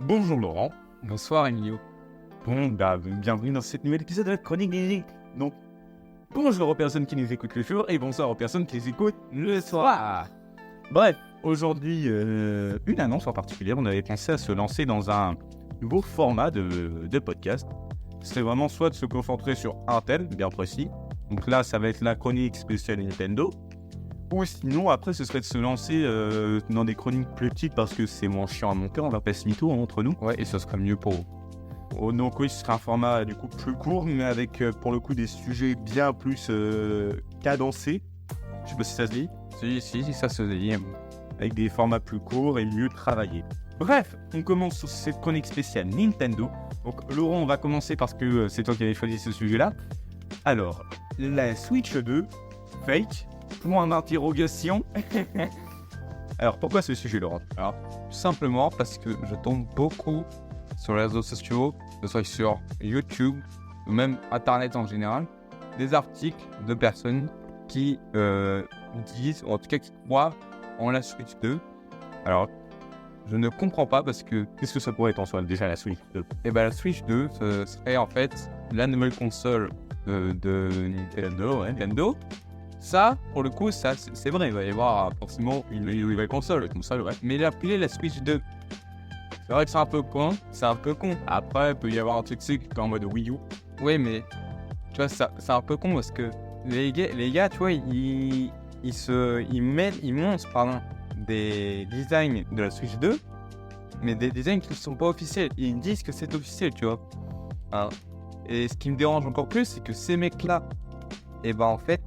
Bonjour Laurent. Bonsoir Emilio. Bienvenue dans cette nouvelle épisode de la chronique des... Donc, bonjour aux personnes qui nous écoutent le jour et bonsoir aux personnes qui les écoutent le soir. Bref, aujourd'hui, une annonce en particulier. On avait pensé à se lancer dans un nouveau format de podcast. C'était vraiment soit de se concentrer sur un thème bien précis. Donc là, ça va être la chronique spéciale Nintendo. Ou sinon, après, ce serait de se lancer dans des chroniques plus petites parce que c'est moins chiant à monter. On va pas se mytho entre nous. Ouais, et ce sera mieux pour vous. Oh, donc oui, ce sera un format du coup plus court, mais avec pour le coup des sujets bien plus cadencés. Je sais pas si ça se dit. Si, ça se dit. Avec des formats plus courts et mieux travaillés. Bref, on commence sur cette chronique spéciale Nintendo. Donc Laurent, on va commencer parce que c'est toi qui avais choisi ce sujet-là. Alors, la Switch 2, fake, point d'interrogation. Alors, pourquoi ce sujet, Laurent? Alors, tout simplement parce que je tombe beaucoup sur les réseaux sociaux, que ce soit sur YouTube ou même Internet en général, des articles de personnes qui disent, ou en tout cas qui croient en la Switch 2. Alors, je ne comprends pas parce que... Qu'est-ce que ça pourrait être en soi, déjà, la Switch 2? Eh ben, la Switch 2, ce serait en fait la nouvelle console de Nintendo. Ça, pour le coup, ça, c'est vrai, il va y avoir forcément une nouvelle console, ouais. Mais l'appeler la Switch 2, c'est vrai que c'est un peu con. Après, il peut y avoir un truc en mode Wii U. Oui, mais tu vois, c'est un peu con parce que les gars, tu vois, ils montrent des designs de la Switch 2, mais des designs qui ne sont pas officiels. Ils disent que c'est officiel, tu vois. Hein. Et ce qui me dérange encore plus, c'est que ces mecs-là, et ben en fait,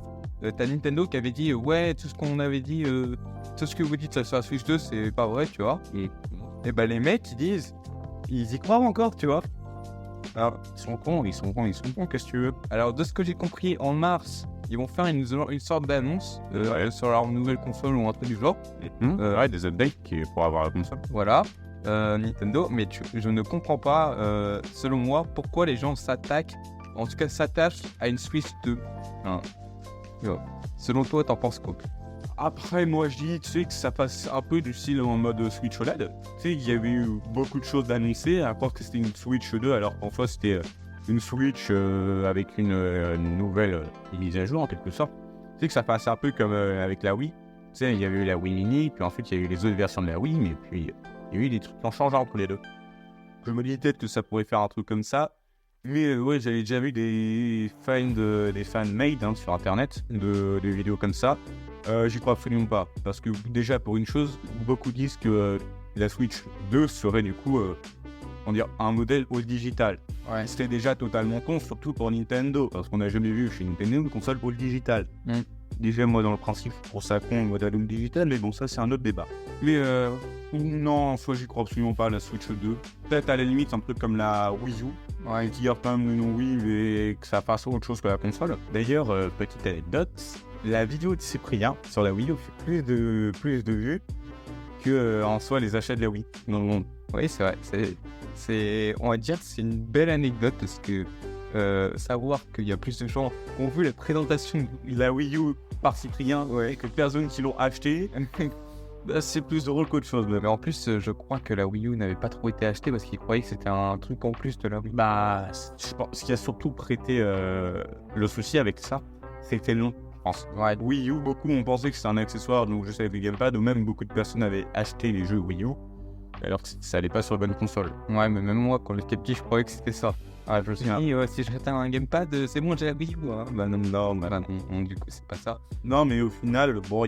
t'as Nintendo qui avait dit ouais, tout ce qu'on avait dit, tout ce que vous dites sur la Switch 2, c'est pas vrai, tu vois. Et ben les mecs, ils y croient encore, tu vois. Alors, ils sont cons, qu'est-ce que tu veux? Alors, de ce que j'ai compris, en mars, ils vont faire une sorte d'annonce sur leur nouvelle console ou un truc du genre. Ouais, des updates pour avoir la console. Voilà, Nintendo, mais je ne comprends pas, selon moi, pourquoi les gens s'attachent à une Switch 2. Hein. Selon toi, t'en penses quoi? Après, moi je dis, tu sais, que ça passe un peu du style en mode Switch OLED. Tu sais, il y avait eu beaucoup de choses annoncées, à part que c'était une Switch 2, alors qu'en fait c'était une Switch avec une nouvelle mise à jour en quelque sorte. Tu sais que ça passe un peu comme avec la Wii. Tu sais, il y avait eu la Wii Mini, puis ensuite il y a eu les autres versions de la Wii, mais puis il y a eu des trucs en changeant entre les deux. Je me dis peut-être que ça pourrait faire un truc comme ça. Mais ouais, j'avais déjà vu des fan-made sur internet, de vidéos comme ça. J'y crois absolument pas. Parce que déjà, pour une chose, beaucoup disent que la Switch 2 serait du coup un modèle au digital. Ouais. C'était déjà totalement con, surtout pour Nintendo. Parce qu'on n'a jamais vu chez Nintendo une console au digital. Déjà, moi, dans le principe, je trouve ça con, le modèle au digital. Mais bon, ça, c'est un autre débat. Mais non, soit j'y crois absolument pas, la Switch 2. Peut-être à la limite, un peu comme la Wii U. Ouais. Qui a quand même une Wii et que ça fasse autre chose que la console. D'ailleurs, petite anecdote, la vidéo de Cyprien sur la Wii U fait plus de vues que en soi les achats de la Wii dans le monde. Oui, c'est vrai. On va dire que c'est une belle anecdote parce que savoir qu'il y a plus de gens qui ont vu la présentation de la Wii U par Cyprien et que personne qui l'ont acheté, bah, c'est plus drôle qu'autre chose. Mais en plus, je crois que la Wii U n'avait pas trop été achetée parce qu'ils croyaient que c'était un truc en plus de la Wii. Bah, je pense ce qui a surtout prêté le souci avec ça, c'était long. Je pense. Ouais. Wii U, beaucoup ont pensé que c'était un accessoire, donc je savais le gamepad, ou même beaucoup de personnes avaient acheté les jeux Wii U, alors que ça allait pas sur la bonne console. Ouais, mais même moi, quand j'étais petit, je croyais que c'était ça. Ah, je me suis dit, si j'achète un gamepad, c'est bon, j'ai la Wii U. Hein. Bah non, du coup, c'est pas ça. Non, mais au final, bon,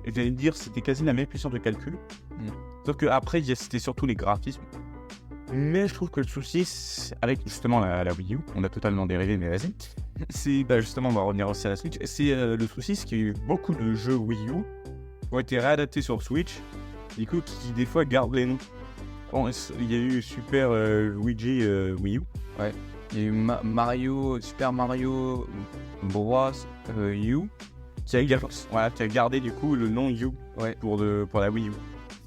j'allais dire, c'était quasi la même puissance de calcul. Sauf qu'après, c'était surtout les graphismes. Mais je trouve que le souci, avec justement la Wii U, on a totalement dérivé, mais vas-y. C'est justement, on va revenir aussi à la Switch. C'est le souci, c'est qu'il y a eu beaucoup de jeux Wii U qui ont été réadaptés sur Switch, du coup, qui des fois gardent les noms. Bon, il y a eu Super Luigi Wii U. Ouais. Il y a eu Super Mario Bros. U. Qui a gardé du coup le nom U pour la Wii U.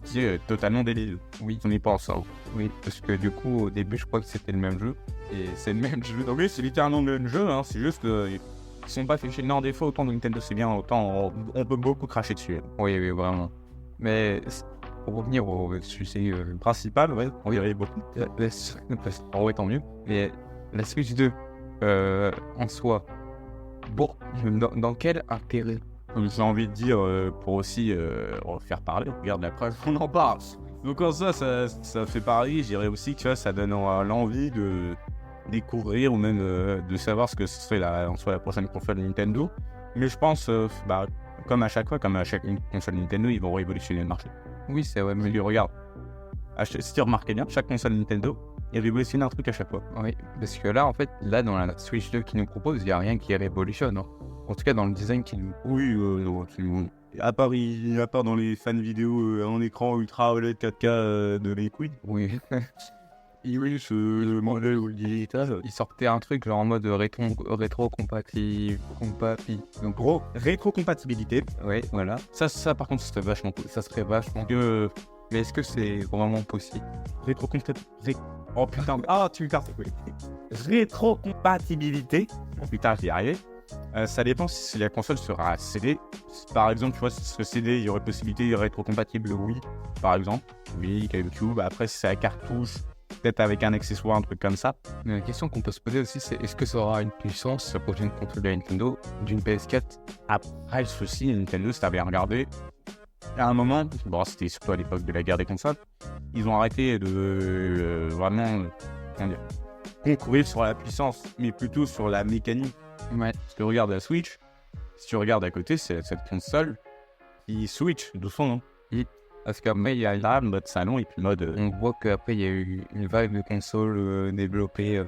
Qui est totalement délire. Oui. On y pense. Hein. Oui, parce que du coup, au début, je crois que c'était le même jeu. Et c'est le même jeu. Donc oui, c'est littéralement le même jeu. Hein. C'est juste qu'ils sont pas fichés de leur défaut. Autant Nintendo c'est bien, autant on peut beaucoup cracher dessus. Oui, vraiment. Mais pour revenir au sujet Principal, ouais, on dirait beaucoup. ouais, tant mieux. Mais la Switch 2, en soi, bon, dans quel intérêt? J'ai envie de dire, pour aussi faire parler, regarde la preuve, on en parle. Donc en soi, ça fait parler, je dirais aussi que tu vois, ça donne l'envie de découvrir ou même de savoir ce que ce serait en soi la prochaine console Nintendo. Mais je pense, comme à chaque fois, comme à chaque console Nintendo, ils vont révolutionner le marché. Oui, c'est vrai, Mais regarde, si tu remarquais bien, chaque console Nintendo, il révolutionne un truc à chaque fois. oui, parce que là, en fait, dans la Switch 2 qu'ils nous propose, il n'y a rien qui révolutionne. Hein. En tout cas, dans le design qu'ils nous... Oui, non, absolument. À part dans les fan vidéos en écran ultra OLED 4K de Liquid. Oui. Oui, le modèle ou le digital. Ils sortaient un truc genre en mode rétro-compatible. Donc, Gros, rétrocompatibilité. oui, voilà. Ça par contre, c'était vachement cool. Ça serait vachement... Mais est-ce que c'est vraiment possible? Oh putain, tu me cartes, oui. Rétrocompatibilité. Oh putain, j'y arrivé. Ça dépend si la console sera CD. Par exemple, tu vois, si ce serait CD, il y aurait possibilité de rétrocompatible, oui. Par exemple, oui, GameCube. Après, si c'est la cartouche, peut-être avec un accessoire, un truc comme ça. Mais la question qu'on peut se poser aussi, c'est est-ce que ça aura une puissance, la prochaine console de Nintendo, d'une PS4? Après, ceci, Nintendo, si t'avais regardé, à un moment, bon, c'était surtout à l'époque de la guerre des consoles, ils ont arrêté de vraiment concourir sur la puissance, mais plutôt sur la mécanique. Ouais. Parce que regarde la Switch, si tu regardes à côté, c'est cette console qui switch de son nom. Parce qu'après, il y a... Là, mode salon et puis mode... On voit qu'après, il y a eu une vague de consoles développées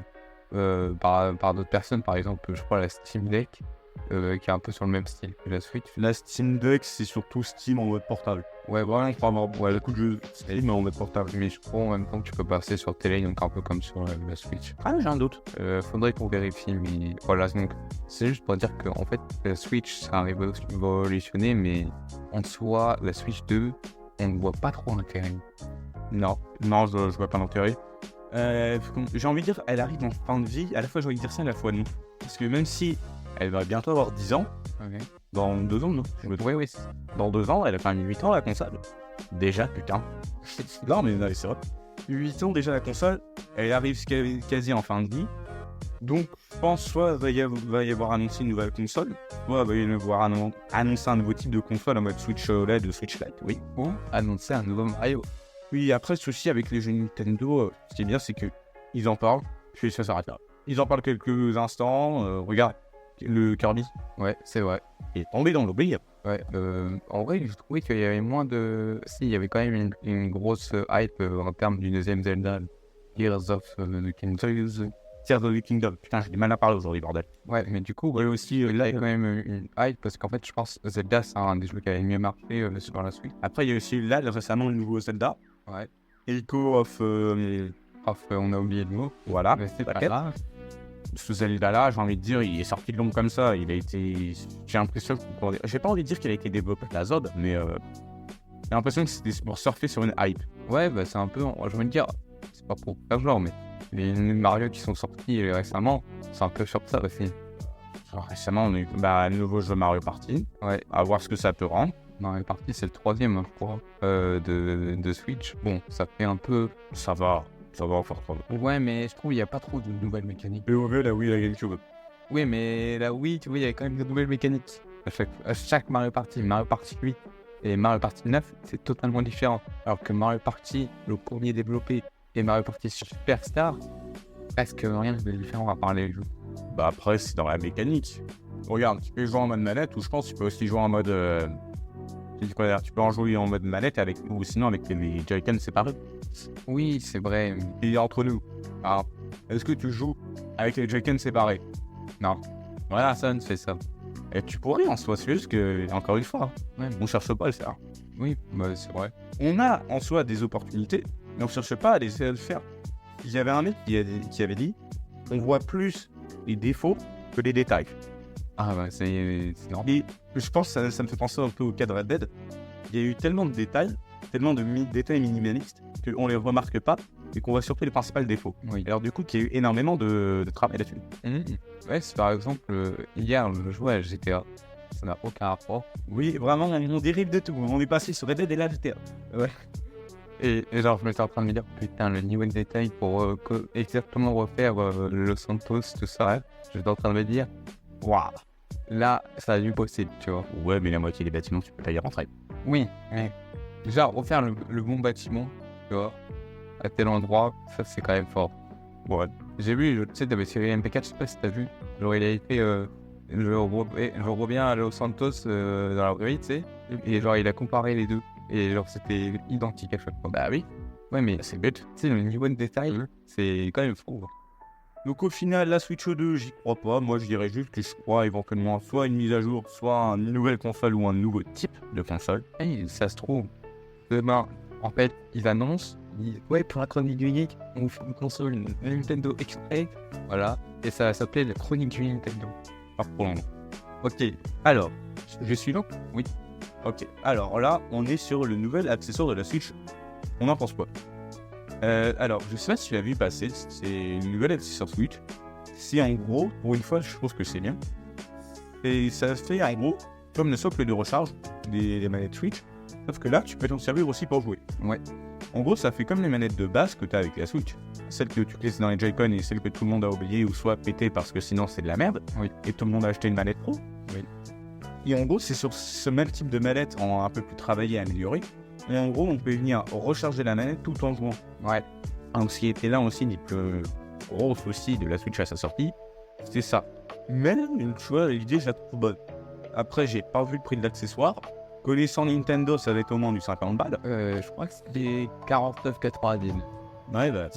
par d'autres personnes. Par exemple, je crois la Steam Deck, qui est un peu sur le même style que la Switch. La Steam Deck, c'est surtout Steam en mode portable. Ouais, voilà. Ouais, le coup de jeu Steam en mode portable. Mais je crois en même temps que tu peux passer sur télé, donc un peu comme sur la Switch. Ah, j'ai un doute. Faudrait qu'on vérifie, mais voilà. Donc, c'est juste pour dire qu'en fait, la Switch, ça a révolutionné, mais en soi, la Switch 2, on ne voit pas trop l'intérêt. Non, je vois pas l'intérêt. J'ai envie de dire, elle arrive en fin de vie. À la fois, j'ai envie de dire ça, à la fois non. Parce que même si elle va bientôt avoir 10 ans, dans 2 ans, non. Oui. Dans 2 ans, elle a quand même 8 ans la console. Déjà, putain. Non, mais c'est vrai. 8 ans déjà la console, elle arrive quasi en fin de vie. Donc, je pense soit va y avoir annoncé une nouvelle console, soit va y avoir annoncé un nouveau type de console en mode Switch OLED ou Switch Lite, oui. Ou annoncer un nouveau Mario. Oui, après, ce souci avec les jeux Nintendo, ce qui est bien, c'est qu'ils en parlent, puis ça s'arrête là. Ils en parlent quelques instants, regarde, le Kirby. Ouais, c'est vrai. Il est tombé dans l'oubli. Ouais, en vrai, je trouvais qu'il y avait moins de... Si, il y avait quand même une grosse hype en termes du deuxième Zelda, Tears of the Kingdom. Tears of the Kingdom. Putain, j'ai du mal à parler aujourd'hui, bordel. Ouais, mais du coup, ouais, aussi, là, il y a quand même une hype, parce qu'en fait, je pense que Zelda, c'est un des jeux qui avait mieux marché sur la suite. Après, il y a aussi là, récemment, le nouveau Zelda. Ouais. Echo of... on a oublié le mot. Voilà, mais c'est pas grave. grave. Ce Zelda-là, j'ai envie de dire, il est sorti de l'ombre comme ça. Il a été... J'ai l'impression... J'ai pas envie de dire qu'il a été développé par la Zod, mais... J'ai l'impression que c'était pour surfer sur une hype. Ouais, bah c'est un peu... Je veux dire, c'est pas pour faire genre, mais... Les Mario qui sont sortis récemment, c'est un peu sur ça aussi. Récemment, on a eu le nouveau jeu Mario Party. Ouais. À voir ce que ça peut rendre. Mario Party, c'est le 3e, je crois, de Switch. Bon, ça fait un peu... Ça va encore trop. Ouais, mais je trouve qu'il n'y a pas trop de nouvelles mécaniques. Et on veut la Wii, la GameCube. Oui, mais la Wii, tu vois, il y a quand même de nouvelles mécaniques. À chaque Mario Party 8 et Mario Party 9, c'est totalement différent. Alors que Mario Party, le premier développé, et Mario Party Superstar, presque rien de différent à part les jeux. Bah après, c'est dans la mécanique. Regarde, tu peux jouer en mode manette ou je pense que tu peux aussi jouer en mode... Tu peux en jouer en mode manette ou sinon avec les Joy-Con séparés. Oui, c'est vrai. Et entre nous, alors, est-ce que tu joues avec les Joy-Con séparés? Non. Voilà, ça ne fait ça. Et tu pourrais en soi, c'est juste que, encore une fois, on cherche pas à le faire. Oui, bah c'est vrai. On a en soi des opportunités, mais on cherche pas à essayer de le faire. Il y avait un mec qui avait dit, on voit plus les défauts que les détails. Ah bah c'est normal. Et je pense que ça me fait penser un peu au cas de Red Dead. Il y a eu tellement de détails, tellement de détails minimalistes qu'on les remarque pas et qu'on voit surtout les principaux défauts. Oui. Alors du coup, il y a eu énormément de travail là-dessus. Ouais, c'est par exemple, hier, je jouais à GTA. Ça n'a aucun rapport. Oui, vraiment, on dérive de tout. On est passé sur Red Dead et là, GTA. Ouais. Et genre, je m'étais en train de me dire, putain, le niveau de détail pour exactement refaire Los Santos, tout ça, j'étais en train de me dire, waouh, là, ça a dû possible, tu vois. Ouais, mais la moitié des bâtiments, tu peux pas y rentrer. Oui, mais déjà, refaire le bon bâtiment, tu vois, à tel endroit, ça c'est quand même fort. Ouais. J'ai vu, tu sais, t'avais série MP4, je sais pas si t'as vu, genre il a été, je reviens à Los Santos dans la vraie vie, tu sais, et genre il a comparé les deux, et genre c'était identique à chaque fois. Bah oui. Ouais, mais C'est bête. tu sais, le niveau de détail, c'est quand même fou. Donc au final, la Switch 2, j'y crois pas. Moi, je dirais juste que je crois éventuellement soit une mise à jour, soit une nouvelle console ou un nouveau type de console. Et ça se trouve, demain, en fait, ils annoncent, ouais, pour la chronique du geek, on fait une console une Nintendo Express, voilà, et ça va s'appeler la chronique du Nintendo. Pas pour le moment. Ok, Alors, je suis là. Oui. Ok. Alors là, on est sur le nouvel accessoire de la Switch. On en pense quoi? Alors, je sais pas si tu l'as vu passer. C'est une nouvelle accessoire Switch. C'est en gros, pour une fois, je pense que c'est bien. Et ça fait en gros comme le socle de recharge des manettes Switch. Sauf que là, tu peux t'en servir aussi pour jouer. Ouais. En gros, ça fait comme les manettes de base que tu as avec la Switch. Celles que tu glisses dans les Joy-Con et celles que tout le monde a oubliées ou soit pété parce que sinon c'est de la merde. Oui. Et tout le monde a acheté une manette pro. Oui. Et en gros, c'est sur ce même type de manette un peu plus travaillé et amélioré. Et en gros, on peut venir recharger la manette tout en jouant. Ouais. Alors, ce qui était là aussi des plus gros soucis de la Switch à sa sortie, c'est ça. Mais, tu vois, l'idée, je la trouve bonne. Après, j'ai pas vu le prix de l'accessoire. Connaissant Nintendo, ça va être au moins du 50 balles. Je crois que c'était 49,90. Ouais, bah,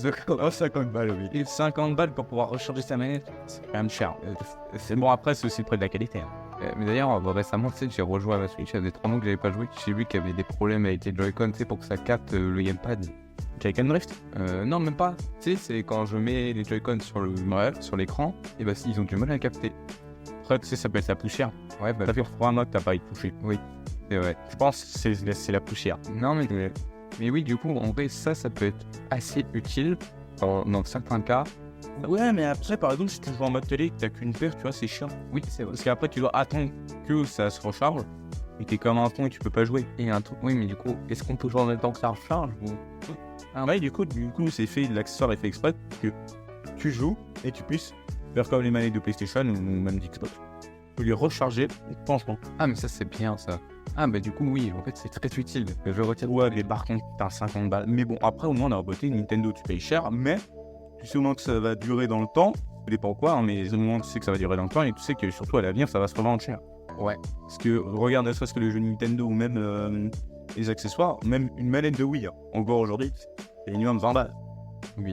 50 balles, oui. Et 50 balles pour pouvoir recharger sa manette, c'est quand même cher. C'est bon, après, c'est aussi le prix de la qualité. Hein. Mais d'ailleurs, récemment, tu sais, j'ai rejoué à ma Switch, il y a des 3 mois que j'avais pas joué, j'ai vu qu'il y avait des problèmes avec les Joy-Con, tu sais, pour que ça capte le gamepad. Joy-Con Drift? Non, même pas. Tu sais, c'est quand je mets les Joy-Con sur l'écran, et bah ils ont du mal à capter. Après, tu sais, ça peut être la plus chère. Ouais, bah Ça fait 3 mois que t'as pas eu touché. oui, c'est vrai. Je pense que c'est la plus chère. Non, mais oui, du coup, en vrai, ça peut être assez utile dans certains cas. Ouais, mais après, par exemple, si tu joues en mode télé et que t'as qu'une paire, tu vois, c'est chiant. Oui, c'est vrai. Parce qu'après, tu dois attendre que ça se recharge. Et t'es comme un con et tu peux pas jouer. Et un truc, oui, mais du coup, est-ce qu'on peut jouer en même temps que ça recharge ou... Ouais, du coup, c'est fait, l'accessoire est fait exprès que tu joues et tu puisses faire comme les manettes de PlayStation ou même d'Xbox. Tu peux les recharger franchement. Ah, mais ça, c'est bien, ça. Ah, bah du coup, oui, en fait, c'est très utile. Je retiens. Ouais, mais par contre, t'as 50 balles. Mais bon, après, au moins, on a beauté, Nintendo, tu payes cher, mais tu sais au moins que ça va durer dans le temps. Ça dépend quoi, hein, mais au moins, tu sais que ça va durer dans le temps et tu sais que surtout à l'avenir, ça va se revendre cher. Ouais. Parce que, regarde, ne serait-ce que les jeux Nintendo ou même les accessoires, même une manette de Wii, hein, encore aujourd'hui, c'est minimum 20 balles. Oui.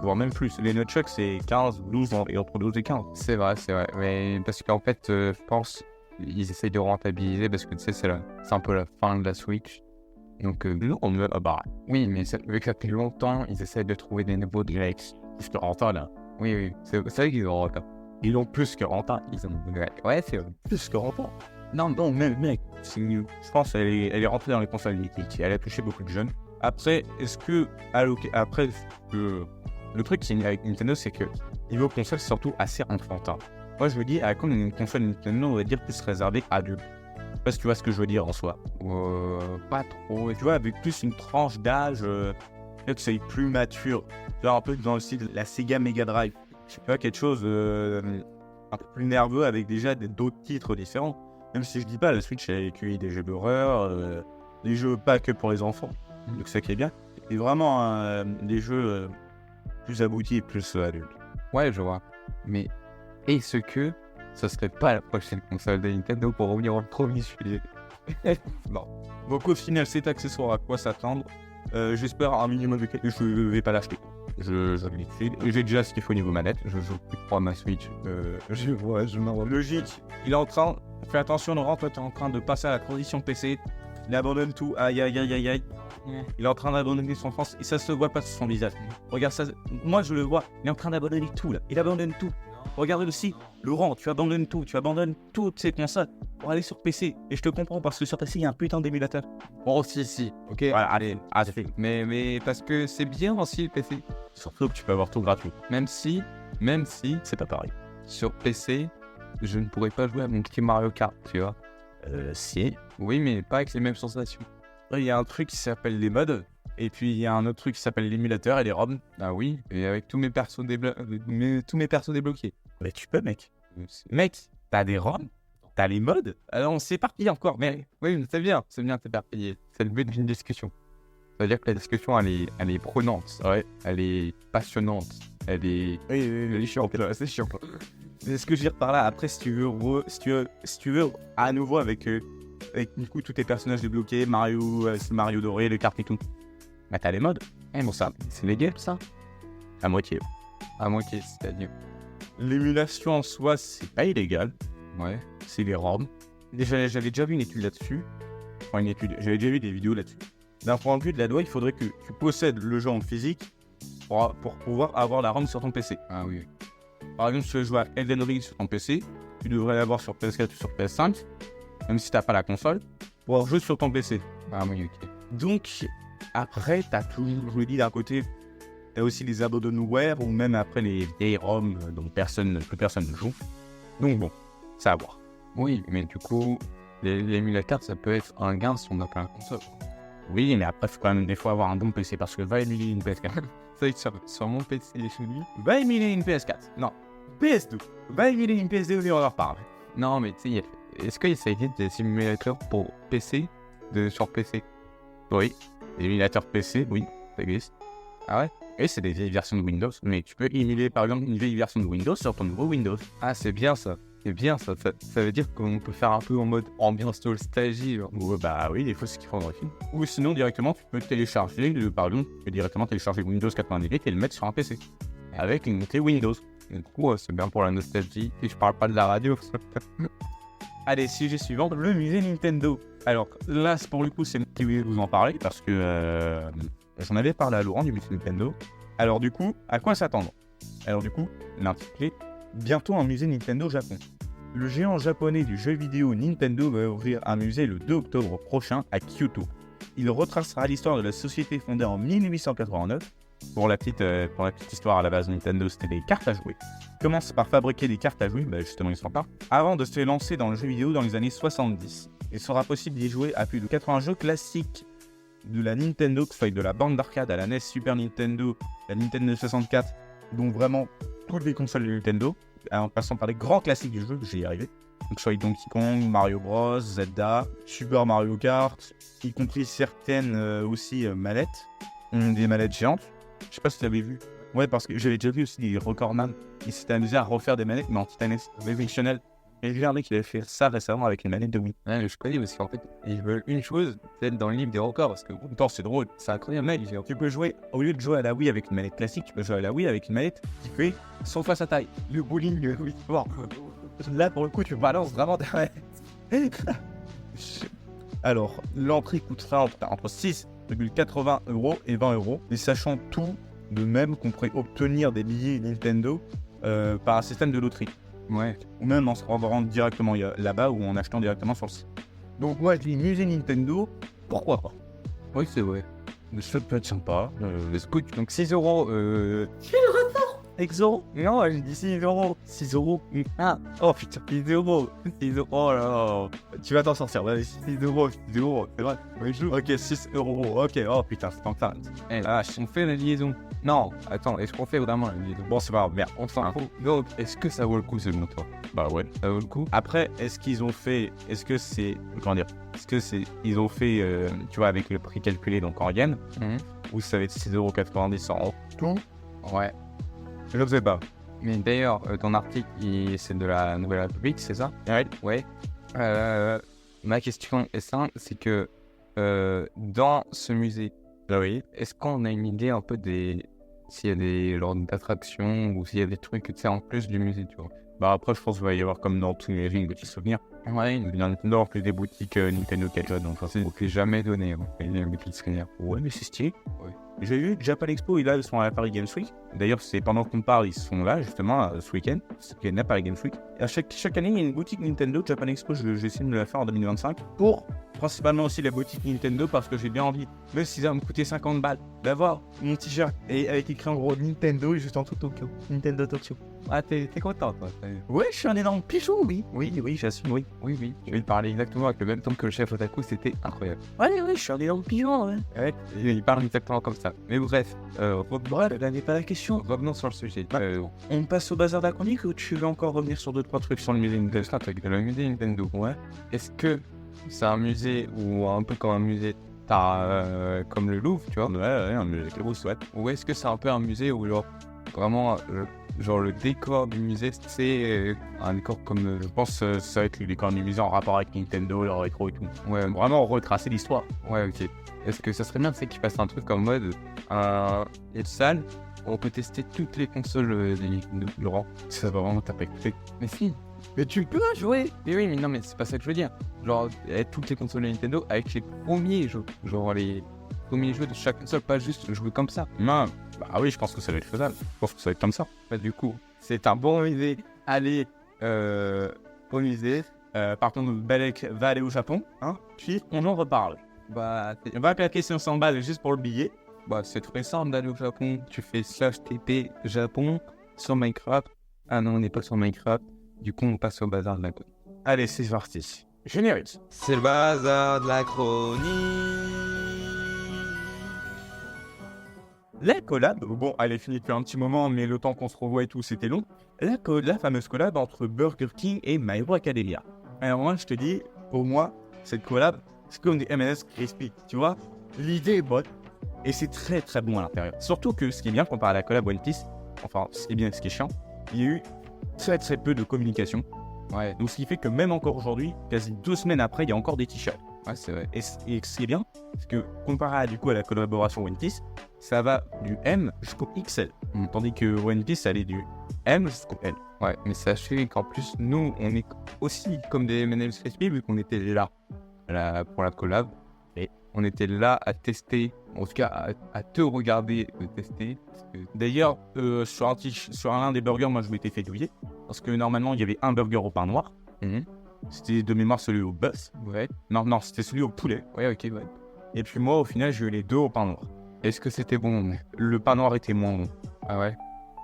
Voire même plus. Les nunchucks, c'est 15, 12, et entre 12 et 15. C'est vrai. Mais parce qu'en fait, je pense ils essayent de rentabiliser parce que tu sais, c'est un peu la fin de la Switch. Donc, Non, bah, oui, mais vu que ça fait longtemps, ils essayent de trouver des nouveaux directs. plus que rentable, là. Oui, c'est vrai qu'ils ont retard. Ils ont plus que rentable. Ouais, c'est vrai. Plus que rentable. Non, mec, je pense qu'elle est rentrée dans les consoles électriques. Elle a touché beaucoup de jeunes. Après, le truc avec Nintendo, c'est que niveau console, c'est surtout assez enfantin. Moi, je me dis, à quand une console Nintendo, on va dire plus réservée à adultes. Je sais pas si tu vois ce que je veux dire en soi. Pas trop. Tu vois, avec plus une tranche d'âge, peut-être que c'est plus mature. Tu vois, un peu dans le style de la Sega Mega Drive. Je sais pas, quelque chose un peu plus nerveux avec déjà d'autres titres différents. Même si je dis pas, la Switch elle accueille des jeux d'horreur, des jeux pas que pour les enfants. Donc ça qui est bien. Et vraiment des jeux plus aboutis et plus adultes. Ouais, je vois. Mais est-ce que ça serait pas la prochaine console de Nintendo pour revenir au premier sujet? Non. Donc au final, cet accessoire, à quoi s'attendre? J'espère un minimum de qualité. Je vais pas l'acheter. J'ai déjà ce qu'il faut au niveau manette. Je joue plus trop à ma Switch. Je m'en vois. Logique. Il est en train. Fais attention, Laurent, toi t'es en train de passer à la transition PC. Il abandonne tout. Aïe. Il est en train d'abandonner son France et ça se voit pas sur son visage. Regarde ça. Moi je le vois. Il est en train d'abandonner tout là. Il abandonne tout. Regarde aussi. Laurent, tu abandonnes tout. Tu abandonnes toutes ces consoles pour aller sur PC. Et je te comprends parce que sur PC il y a un putain d'émulateur. Oh, si. Ok. Voilà, allez. C'est fait. Mais parce que c'est bien aussi le PC. Surtout que tu peux avoir tout gratuit. Même si, C'est pas pareil. sur PC, je ne pourrais pas jouer à mon petit Mario Kart, tu vois. Si. Oui, mais pas avec les mêmes sensations. Il y a un truc qui s'appelle les mods. Et puis il y a un autre truc qui s'appelle l'émulateur et les ROM. Ah oui, et avec tous mes persos débloqués. Mais tu peux, mec. Mec, t'as des ROM, t'as les modes. Alors on s'éparpille encore, mais Oui, mais c'est bien t'éparpiller. C'est le but d'une discussion. Ça veut dire que la discussion, elle est prenante, ouais. elle est passionnante, elle est... Oui, chiante, c'est chiant. C'est ce que je veux dire par là. Après, si tu veux à nouveau avec du coup tous tes personnages débloqués, Mario doré, les cartes et tout. Bah t'as les modes. Bon ça, c'est légal ça. À moitié. À moitié, c'est-à-dire. L'émulation en soi, c'est pas illégal. Ouais. C'est les ROM. Déjà, j'avais déjà vu une étude là-dessus. Enfin, j'avais déjà vu des vidéos là-dessus. D'un point de vue de la loi, il faudrait que tu possèdes le jeu en physique pour pouvoir avoir la ROM sur ton PC. Ah oui. Par exemple, si tu veux jouer à Elden Ring sur ton PC, tu devrais l'avoir sur PS4 ou sur PS5, même si t'as pas la console, pour pouvoir jouer sur ton PC. Ah oui, ok. Donc, après, t'as toujours, je me dis d'un côté, t'as aussi les abandonware ou même après les vieilles ROM dont plus personne ne joue. Donc bon, c'est à voir. Oui, mais du coup, l'émulateur, ça peut être un gain si on n'a pas la console. Oui, mais après, il faut quand même des fois avoir un bon PC parce que va émuler une PS4. C'est sur mon PC chez lui. Va émuler une PS4. Non, PS2. Va émuler une PS2 et on en reparle. Non, mais tu sais, est-ce qu'il existe des simulateurs pour PC, sur PC? Oui, l'émulateur PC, oui, ça existe. Ah ouais? Et c'est des vieilles versions de Windows, mais tu peux émuler par exemple une vieille version de Windows sur ton nouveau Windows. Ah, c'est bien ça. C'est bien ça. Ça veut dire qu'on peut faire un peu en mode ambiance nostalgie. Bah oui, des fois c'est ce qu'il faudrait. Ou sinon directement tu peux télécharger Windows 98 et le mettre sur un PC. Avec une clé Windows. Du coup, c'est bien pour la nostalgie. Et je parle pas de la radio. Allez, sujet suivant, le musée Nintendo. Alors là, pour le coup, c'est moi qui vais vous en parler parce que j'en avais parlé à Laurent du musée Nintendo. Alors du coup, à quoi s'attendre? Alors du coup, l'intitulé, bientôt un musée Nintendo Japon. Le géant japonais du jeu vidéo Nintendo va ouvrir un musée le 2 octobre prochain à Kyoto. Il retracera l'histoire de la société fondée en 1889. Pour la petite histoire, à la base, Nintendo, c'était des cartes à jouer. Il commence par fabriquer des cartes à jouer, justement, ils sont pas, avant de se lancer dans le jeu vidéo dans les années 70. Il sera possible d'y jouer à plus de 80 jeux classiques de la Nintendo, que ce soit de la bande d'arcade à la NES, Super Nintendo, la Nintendo 64, donc vraiment toutes les consoles de Nintendo, en passant par les grands classiques du jeu, j'y arrivé. Donc soit Donkey Kong, Mario Bros, Zelda, Super Mario Kart, y compris certaines aussi manettes, des manettes géantes. Je sais pas si tu l'avais vu. Ouais, parce que j'avais déjà vu aussi des recordman. Ils s'étaient amusés à refaire des manettes, mais en titanesque, fonctionnel. Et j'ai regardé qu'il avait fait ça récemment avec les manettes de Wii. Ouais, je connais parce qu'en fait, ils veulent une chose, peut-être dans le livre des records, parce que Attends, c'est drôle. c'est incroyable, mec. Tu peux jouer, au lieu de jouer à la Wii avec une manette classique, tu peux jouer à la Wii avec une manette qui fait 100 fois sa taille. Le bowling, oui. Bon. Là, pour le coup, tu balances vraiment ta manette. Alors, l'entrée coûtera entre 6,80 € et 20 €. Et sachant tout, de même qu'on pourrait obtenir des billets Nintendo par un système de loterie. Ouais. Ou même en se rendant directement là-bas ou en achetant directement sur le site. Donc moi je dis musée Nintendo, pourquoi pas? Oui, c'est vrai. Ça peut être sympa. Le scout, donc 6 euros. Exo? Non, j'ai dit 6 €. 6 €. Ah, oh putain, 6 €. 6 €, oh là là. Tu vas t'en sortir, vas-y, 6 €, 6 €, c'est vrai. Oui, ok, 6 €, ok, oh putain, c'est tant que ça. On fait la liaison. Non, attends, est-ce qu'on fait vraiment la liaison? Bon, c'est pas grave, merde, on s'en fout. Donc, est-ce que ça vaut le coup selon toi? Bah ouais, ça vaut le coup. Après, est-ce qu'ils ont fait, ils ont fait, tu vois, avec le prix calculé donc en yens, ou ça va être 6,90 € en tout? Ouais. Je ne sais pas. Mais d'ailleurs, ton article, c'est de la Nouvelle République, c'est ça? Ouais. Ma question est simple, c'est que dans ce musée, oui. Est-ce qu'on a une idée un peu s'il y a des lors d'attractions ou s'il y a des trucs, tu sais, en plus du musée, tu vois? Bah après, je pense qu'il va y avoir comme dans tous les films, des petits souvenirs. Ouais. Dans Nintendo, en plus des boutiques Nintendo Gadget, donc ça, c'est jamais donné, les petits souvenirs. Ouais, mais c'est stylé. Ouais. J'ai vu Japan Expo, ils sont à Paris Games Week. D'ailleurs, c'est pendant qu'on parle, ils sont là, justement, ce week-end. C'est à Paris Games Week. Et chaque année, il y a une boutique Nintendo, Japan Expo, j'essaie de me la faire en 2025, pour principalement aussi la boutique Nintendo parce que j'ai bien envie, même si ça va me coûter 50 balles, d'avoir mon t-shirt et avec écrit en gros Nintendo et juste en tout Tokyo. Nintendo Tokyo. Ah, t'es content, toi. Ouais, je suis un énorme pigeon, oui. Oui, j'assume, oui. Oui. Je vais te parler exactement avec le même ton que le chef Otaku, c'était incroyable. Ouais, je suis un énorme pigeon, ouais. Ouais, il parle exactement comme ça. Mais bref, Bref, là n'est pas la question. revenons sur le sujet. On passe au bazar de la chronique ou tu veux encore revenir sur 2-3 trucs sur le musée Nintendo? Le musée Nintendo. Ouais. Est-ce que c'est un musée ou un peu comme un musée comme le Louvre, tu vois? Ouais, un musée que vous souhaite. Ou est-ce que c'est un peu un musée où genre vraiment genre le décor du musée c'est un décor comme Je pense que ça va être le décor du musée en rapport avec Nintendo, le rétro et tout. ouais Vraiment retracer l'histoire. ouais ok. Est-ce que ça serait bien qu'ils fassent un truc en mode une salle où on peut tester toutes les consoles des Nintendo, Laurent? Ça va vraiment taper. Mais si. Mais tu peux jouer. Mais oui, mais non, mais c'est pas ça que je veux dire. Genre, toutes les consoles de Nintendo avec les premiers jeux. Genre, les premiers jeux de chaque console, pas juste jouer comme ça. Non, bah oui, je pense que ça va être faisable. Je pense que ça va être comme ça. Bah, du coup, c'est un bon musée. Allez au musée. Par contre, Balek va aller au Japon, hein. Puis on en reparle. Bah, On va claquer 500 balles juste pour le billet. c'est très simple d'aller au Japon. Tu fais /TP Japon sur Minecraft. Ah non, on n'est pas sur Minecraft. Du coup, on passe au bazar de la chronique. Allez, c'est parti. Générique. C'est le bazar de la chronique. La collab, bon, elle est finie depuis un petit moment, mais le temps qu'on se revoit et tout, c'était long. La fameuse collab entre Burger King et My Hero Academia. Alors moi, je te dis, pour moi, cette collab, c'est comme des M&M's crispy, tu vois. L'idée est bonne, et c'est très très bon à l'intérieur. Surtout que ce qui est bien comparé à la collab One Piece, enfin, ce qui est bien et ce qui est chiant, il y a eu très très peu de communication. Ouais, Donc ce qui fait que même encore aujourd'hui, quasi 2 semaines après, il y a encore des t-shirts. ouais, c'est vrai. Et ce qui est bien, c'est que comparé à, du coup, à la collaboration One Piece, ça va du M jusqu'au XL. Tandis que One Piece, elle est du M jusqu'au L. Ouais, mais sachez qu'en plus, nous, on est aussi comme des M&M's Crispy, vu qu'on était là pour la collab. Et on était là à tester, en tout cas à te regarder tester. D'ailleurs, sur un des burgers, moi, je m'étais fait douiller. Parce que normalement, il y avait un burger au pain noir. C'était de mémoire celui au bœuf. Ouais. Non, c'était celui au poulet. Ouais, ok, ouais. Et puis moi, au final, j'ai eu les deux au pain noir. Est-ce que c'était bon? Le pain noir était moins bon. Ah ouais?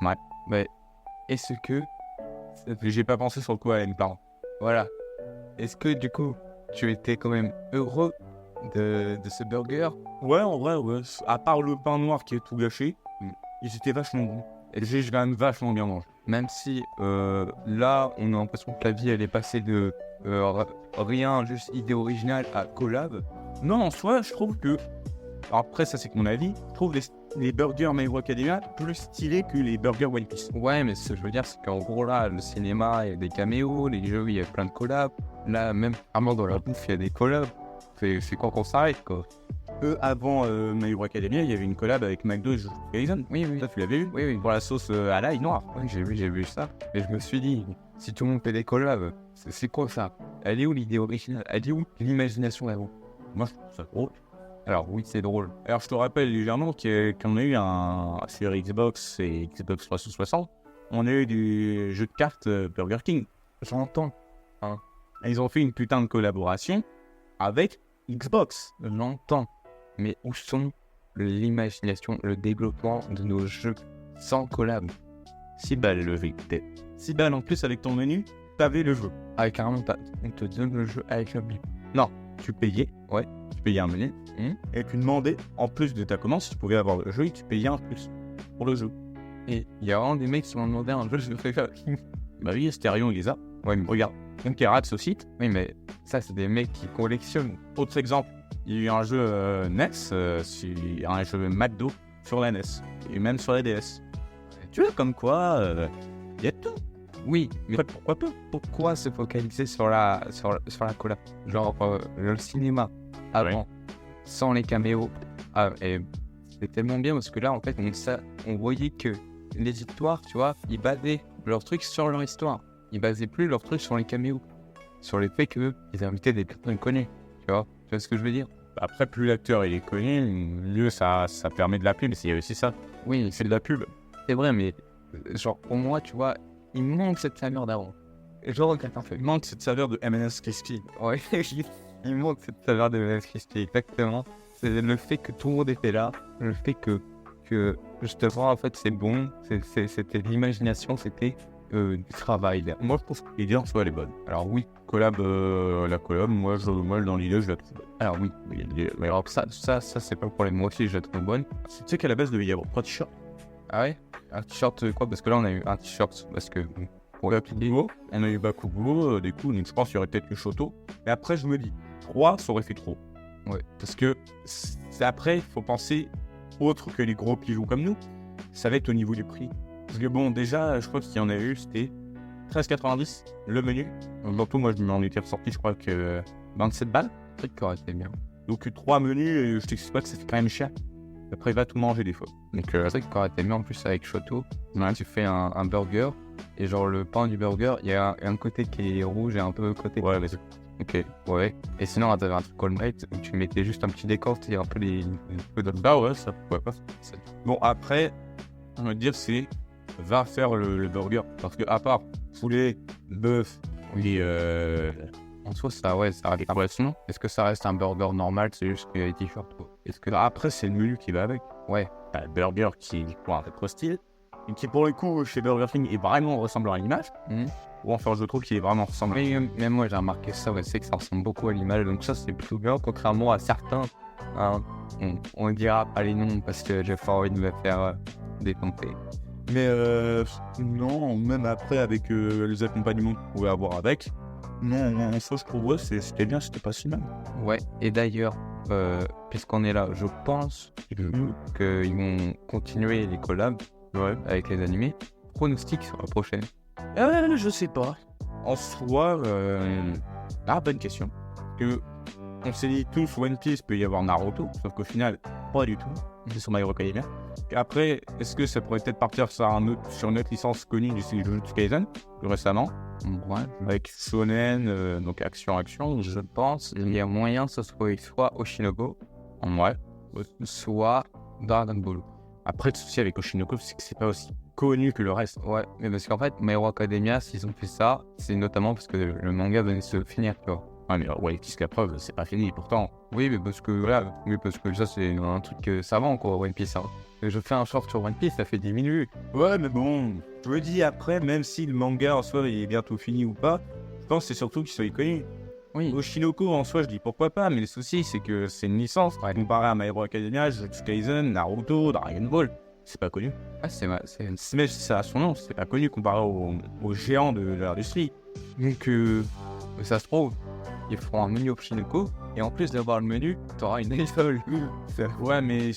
Ouais. Mais est-ce que... J'ai pas pensé sur le coup à une part. Voilà. Est-ce que du coup, tu étais quand même heureux de ce burger? Ouais, en vrai, ouais. À part le pain noir qui est tout gâché, ils étaient vachement bons. Et j'ai quand même vachement bien mangé. Même si là, on a l'impression que la vie, elle est passée de rien, juste idée originale à collab. Non, en soi, je trouve que... Alors après, ça c'est que mon avis. Je trouve les burgers My Hero Academia plus stylés que les burgers One Piece. Ouais, mais ce que je veux dire, c'est qu'en gros, là, le cinéma, il y a des caméos, les jeux, il y a plein de collabs. Là, même vraiment dans la bouffe, il y a des collabs. C'est quand qu'on s'arrête, quoi. Avant My Hero Academia, il y avait une collab avec McDo et Horizon. Oui. Ça, tu l'avais vu? Oui. Pour la sauce à l'ail noir. Oui, j'ai vu ça. Mais je me suis dit, si tout le monde fait des collabs, c'est quoi ça? Elle est où l'idée originale? Elle est où l'imagination avant? Moi, je trouve ça drôle. Alors oui, c'est drôle. Alors, je te rappelle légèrement qu'on a eu sur Xbox et Xbox 360, on a eu du jeu de cartes Burger King. J'entends. Et ils ont fait une putain de collaboration avec Xbox. J'entends. Mais où sont l'imagination, le développement de nos jeux sans collab? 6 balles le jeu. 6 balles en plus avec ton menu, t'avais le jeu. Ah, carrément, on te donne le jeu avec la Bible. Non, tu payais. Ouais. Tu payais un menu. Et tu demandais, en plus de ta commande, si tu pouvais avoir le jeu, et tu payais un plus pour le jeu. Et il y a vraiment des mecs qui m'ont demandé un jeu, je préfère. Bah oui, Sterion, il les a. Ouais, mais Regarde, même Kerat aussi. oui, mais ça, c'est des mecs qui collectionnent. Autre exemple, il y a eu un jeu NES, un jeu McDo sur la NES, et même sur la DS. Tu vois, comme quoi, il y a tout. Oui, mais Après, pourquoi pas? pourquoi se focaliser sur la collab? Genre, le cinéma, avant, sans les caméos. Et c'est tellement bien parce que là, en fait, on voyait que les histoires, tu vois, ils basaient leurs trucs sur leur histoire. Ils basaient plus leurs trucs sur les caméos. Sur les faits qu'ils invitaient des personnes connues. Tu vois ce que je veux dire? Après, plus l'acteur il est connu, mieux ça permet de la pub, c'est aussi ça. Oui, Il fait de la pub. c'est vrai, mais genre, pour moi, tu vois, il manque cette saveur d'avant. Je regrette un peu. Il manque cette saveur de M&M's Crispy. Ouais. Il montre cette saveur de l'électricité, exactement. C'est le fait que tout le monde était là, le fait que justement, en fait, c'est bon, c'était de l'imagination, c'était du travail. Là. Moi, je pense que l'idée en soi, elle est bonne. Alors oui, la collab, moi, dans l'idée, je la trouve bonne. Alors oui, mais alors ça c'est pas pour les moi aussi, je la trouve bonne. Tu sais qu'à la base, il devait y avoir 3 t-shirts. Ah ouais? Un t-shirt quoi? Parce que là, on a eu un t-shirt, parce que... Pour Bakugo, on a eu Bakugo, du coup, donc je pense qu'il y aurait peut-être eu Shoto. Mais après, je me dis, 3, ça aurait fait trop. Ouais. Parce que après, il faut penser autre que les gros pigeons comme nous. Ça va être au niveau du prix. Parce que bon, déjà, je crois qu'il y en a eu, c'était 13,90 le menu. Dans tout, moi, je m'en étais ressorti, je crois que 27 balles. Un truc qui aurait été bien. Donc 3 menus, je t'explique pas que ça fait quand même cher. Après, il va tout manger des fois. Donc, un truc qui aurait été bien en plus avec Shoto, tu fais un burger, et genre le pain du burger, il y a un côté qui est rouge et un peu côté... Ouais, mais c'est... Ok, ouais. Et sinon, t'avais un truc all night où tu mettais juste un petit décor, et un peu les peu d'autres. Bah ouais, ça pourrait pas. Bon, après, on va dire, c'est va faire le burger. Parce que, à part poulet, bœuf, et en soi, ça reste impressionnant. Est-ce que ça reste un burger normal, c'est juste qu'il y a des t-shirts quoi? Est-ce que après, c'est le menu qui va avec? Ouais. T'as le burger qui est pour un autre style, et qui, pour le coup, chez Burger King, est vraiment ressemblant à l'image. Ou enfin, je trouve qu'il est vraiment ressemblant. Mais même moi, j'ai remarqué ça, c'est que ça ressemble beaucoup à l'image, donc ça, c'est plutôt bien, contrairement à certains. Hein, on dira pas les noms parce que j'ai pas envie de me faire décompter. Mais non, même après, avec les accompagnements qu'on pouvait avoir avec, non, en soi, je trouve, ouais, c'était bien, c'était pas si mal. Ouais, et d'ailleurs, puisqu'on est là, je pense qu'ils vont continuer les collabs avec les animés. Pronostic sur la prochaine. Je sais pas. En soi, bonne question. Que on s'est dit tous One Piece peut y avoir Naruto, sauf qu'au final, pas du tout. C'est sur My Hero Academia. Après, est-ce que ça pourrait peut-être partir sur une autre licence connue du Jujutsu Kaisen, plus récemment? Ouais. Avec Shonen, donc action, je pense il y a moyen que ce soit Oshinoko, ouais, soit Dragon Ball. Après, le souci avec Oshinoko, c'est que c'est pas aussi connu que le reste. Ouais, mais parce qu'en fait, My Hero Academia, s'ils ont fait ça, c'est notamment parce que le manga venait de se finir, tu vois. Ah, mais ouais, jusqu'à preuve, c'est pas fini, pourtant. Oui, mais parce que voilà, parce que ça, c'est un truc savant, quoi, One Piece. Hein. Et je fais un short sur One Piece, ça fait 10 minutes. Ouais, mais bon, je me dis après, même si le manga en soi il est bientôt fini ou pas, je pense que c'est surtout qu'il soit connu. Oui. Oshinoko en soi, je dis pourquoi pas, mais le souci, c'est que c'est une licence. Comparé à My Hero Academia, Jujutsu Kaisen, Naruto, Dragon Ball, c'est pas connu. Ah, Mais ça a son nom, c'est pas connu comparé aux géants de l'industrie. Donc, ça se trouve, ils feront un menu Oshinoko, et en plus d'avoir le menu, t'auras une idole. Ouais, mais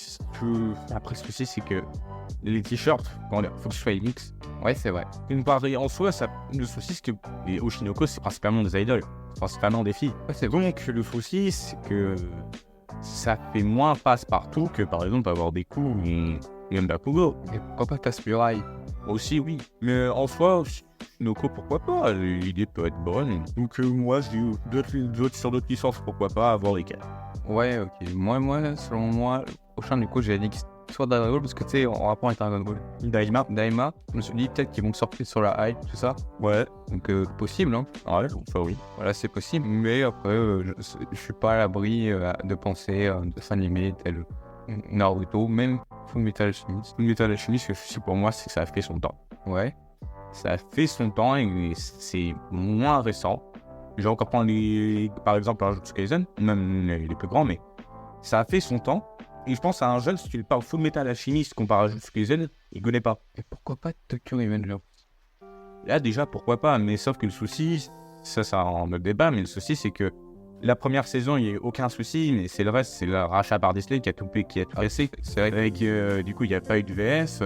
après, ce souci, c'est que les t-shirts, faut que ce soit mix. Ouais, c'est vrai. Comparé en soi, le souci, c'est que les Oshinoko, c'est principalement des idoles, principalement des filles. Ouais, c'est donc, le souci, c'est que ça fait moins passe-partout que, par exemple, avoir des coups même Bakugo. Et pourquoi pas Tatsumurai? Aussi, oui. Mais en soi, Oshinoko, pourquoi pas? L'idée peut être bonne. Donc, moi, je dis sur d'autres licences, pourquoi pas avoir les quatre. Ouais, ok. Moi, selon moi, le prochain, du coup, j'ai dit que soit Dragon Ball, parce que tu sais, en rapport avec Dragon Ball. Daima, je me suis dit peut-être qu'ils vont sortir sur la hype, tout ça. Ouais. Donc, possible, hein. Ouais, enfin oui. Voilà, c'est possible, mais après, je suis pas à l'abri de penser de s'animer tel Naruto, même Fullmetal Alchemist. Fullmetal Alchemist, pour moi, c'est que ça a fait son temps. Ouais. Ça a fait son temps et c'est moins récent. Je vais encore prendre par exemple un Jujutsu Kaisen, même les plus grands, mais ça a fait son temps. Et je pense à un jeune, si tu lui parles Fullmetal Alchemist comparé à Jujutsu Kaisen, il connaît pas. Et pourquoi pas Tokyo Revenger? Là, déjà, pourquoi pas, mais sauf que le souci, ça en autre débat, mais le souci, c'est que la première saison, il n'y a eu aucun souci, mais c'est le reste, c'est le rachat par Disney qui a tout cassé. C'est vrai. Avec, du coup, il n'y a pas eu de VS.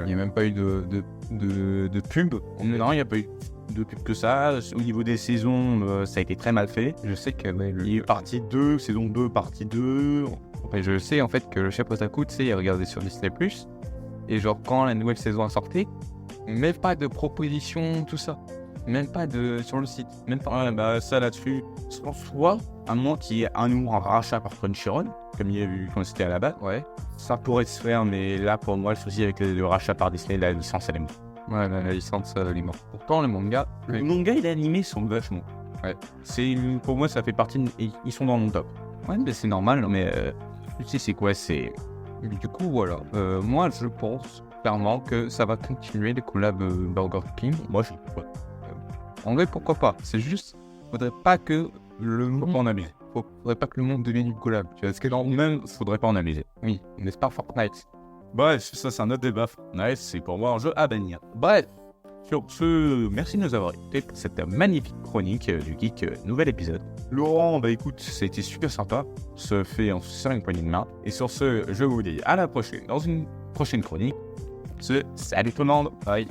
Il n'y a même pas eu de pub. Non, il n'y a pas eu de pub que ça. Au niveau des saisons, ça a été très mal fait. Je sais que il y a eu partie 2, saison 2, partie 2. Enfin, je sais en fait que le chef Otaku, tu sais, il regardait sur Disney+. Et genre, quand la nouvelle saison a sorti, même pas de proposition, tout ça. Même pas sur le site. Même pas. Ouais, bah ça là-dessus, soit à moins qu'il y ait un rachat par Crunchyroll, comme il y a eu quand c'était à la base. Ouais. Ça pourrait se faire, mais là pour moi, le souci avec le rachat par Disney, la licence elle est morte. Ouais, la licence elle est morte. Pourtant, les mangas. Les mangas et l'animé sont vachement. Pour moi, ça fait partie. Ils sont dans mon top. Ouais, mais c'est normal, mais tu sais, c'est quoi, c'est... Du coup, voilà. Moi, je pense clairement que ça va continuer les collabs Burger King. Moi, je En vrai, pourquoi pas? C'est juste, faudrait pas que le faut monde... pas en abuser. Faudrait pas que le monde devienne une collab. Tu vois ce que Non, même, faudrait pas en abuser. Oui, n'est-ce pas Fortnite? Bref, ça, c'est un autre débat. Nice, c'est pour moi un jeu à bannir. Bref, sur ce, merci de nous avoir écoutés pour cette magnifique chronique du Geek, nouvel épisode. Laurent, bah écoute, c'était super sympa. Se fait en se serrant une poignée de main. Et sur ce, je vous dis à la prochaine dans une prochaine chronique. Salut tout le monde. Bye.